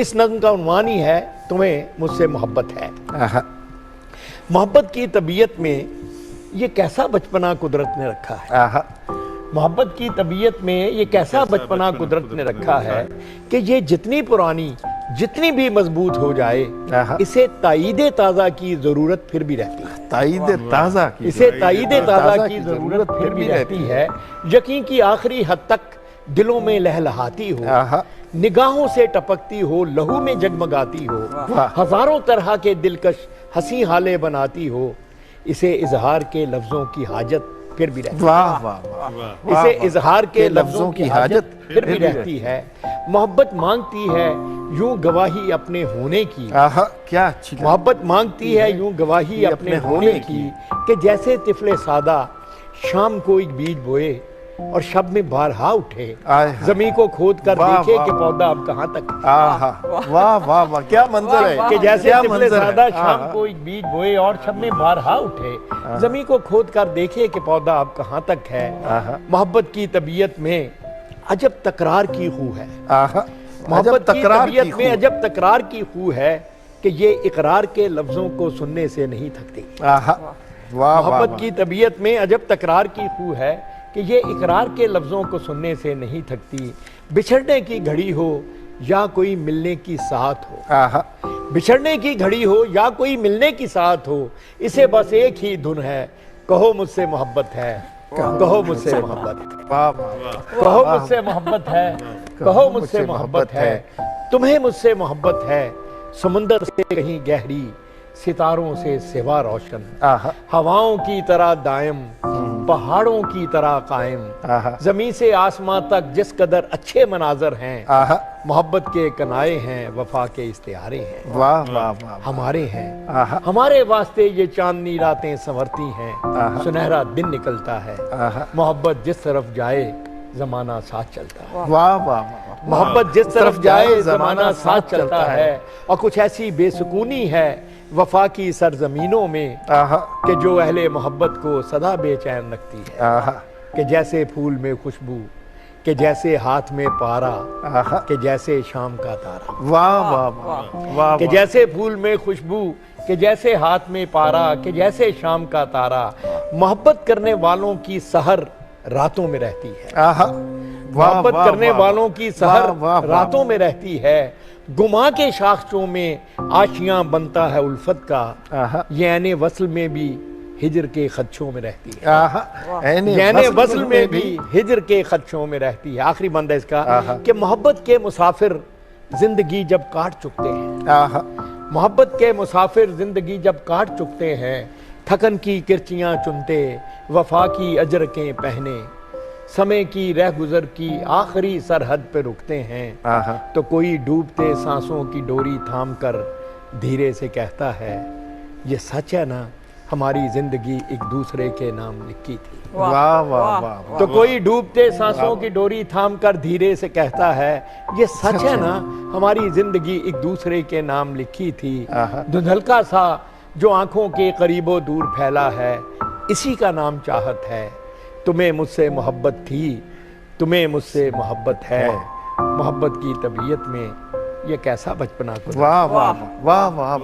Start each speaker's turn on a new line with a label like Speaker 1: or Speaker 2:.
Speaker 1: इस नज़्म का उन्वान ही है तुम्हें मुझसे मोहब्बत है। मोहब्बत की तबीयत में ये कैसा बचपना कुदरत ने रखा है। मोहब्बत की तबीयत में ये कैसा बचपना कुदरत ने रखा है कि ये जितनी पुरानी जितनी भी मजबूत हो जाए इसे ताईदे ताज़ा की ज़रूरत फिर भी रहती है।
Speaker 2: ताईदे ताज़ा की,
Speaker 1: इसे ताईदे ताज़ा की ज़रूरत फिर भी रहती है। यकीन की आखिरी हद तक दिलों में लहलहाती हो, निगाहों से टपकती हो, लहू में जगमगाती हो, हजारों तरह के दिलकश हंसी हाले बनाती हो। इसे इजहार के लफ्जों की हाजत फिर भी रहती है।
Speaker 2: वाह वाह वाह।
Speaker 1: इसे इजहार के लफ्जों की हाजत फिर भी रहती है। मोहब्बत मांगती है यूं गवाही अपने होने की।
Speaker 2: क्या अच्छी
Speaker 1: मोहब्बत मांगती है यूं गवाही अपने होने की कि जैसे तिफले सादा शाम को एक बीज बोए और शब में बारहा उठे, जमीन को खोद कर देखे कि पौधा अब कहाँ तक।
Speaker 2: वाह वाह वाह, क्या मंजर है
Speaker 1: कि जैसे तिफले सादा शाम को एक बीज बोए और शब में बारहा उठे, जमीन को खोद कर देखे कि पौधा अब कहाँ तक है। मोहब्बत की तबीयत में अजब तकरार की खू है। मोहब्बत की तबीयत में अजब तकरार की खू है कि ये इकरार के लफ्जों को सुनने से नहीं थकती। मोहब्बत की तबीयत में अजब तकरार की खू है कि ये इकरार के लफ्जों को सुनने से नहीं थकती। बिछड़ने की घड़ी हो या कोई मिलने की साथ हो, बिछड़ने की घड़ी हो या कोई मिलने की साथ हो, इसे बस एक ही धुन है, कहो मुझसे मोहब्बत है, कहो मुझसे मोहब्बत, कहो मुझसे मोहब्बत है, कहो मुझसे मोहब्बत है। तुम्हें मुझसे मोहब्बत है, समुंदर से कहीं गहरी, सितारों से सिवा रोशन, हवाओं की तरह दायम, पहाड़ों की तरह कायम, जमीन से आसमां तक जिस कदर अच्छे मनाजर हैं, मोहब्बत के कनाए हैं, वफा के इस्तिहारे हैं।
Speaker 2: वाह वाह वाह,
Speaker 1: हमारे हैं, हमारे वास्ते ये चांदनी रातें संवरती हैं, सुनहरा दिन निकलता है। मोहब्बत जिस तरफ जाए जमाना साथ चलता है।
Speaker 2: वाह वाह,
Speaker 1: मोहब्बत जिस तरफ जाए जमाना साथ चलता है। और कुछ ऐसी बेसुकूनी है वफा की सरजमीनों में कि जो अहले मोहब्बत को सदा बेचैन रखती है। कि जैसे फूल में खुशबू, कि जैसे हाथ में पारा, कि जैसे शाम का तारा।
Speaker 2: वाह वाह वाह वाह,
Speaker 1: कि जैसे फूल में खुशबू, कि जैसे हाथ में पारा, कि जैसे शाम का तारा। मोहब्बत करने वालों की सहर रातों में रहती है। मोहब्बत करने वालों की सहर रातों में रहती है। गुमा के शाख्सों में आशियां बनता है उल्फत का, यानी वस्ल में भी हिजर के खदशों में रहती है। यानी वस्ल में भी हिजर के खदशों में रहती है। आखिरी बंद है इसका कि मोहब्बत के मुसाफिर जिंदगी जब काट चुकते हैं, मोहब्बत के मुसाफिर जिंदगी जब काट चुकते हैं, थकन की किरचियां चुनते, वफा की अजरकें पहने, समय की रह गुजर की आखिरी सरहद पे रुकते हैं, तो कोई डूबते सांसों की डोरी थाम कर धीरे से कहता है, ये सच है ना हमारी जिंदगी एक दूसरे के नाम लिखी थी।
Speaker 2: वाह वाह वाह।
Speaker 1: तो कोई डूबते सांसों की डोरी थाम कर धीरे से कहता है, ये सच है ना हमारी जिंदगी एक दूसरे के नाम लिखी थी। धुंधलका सा जो आंखों के करीबो दूर फैला है, इसी का नाम चाहत है। तुम्हें मुझसे मोहब्बत थी, तुम्हें मुझसे मोहब्बत है। मोहब्बत की तबीयत में ये कैसा बचपना।
Speaker 2: वाह वाह वाह वाह।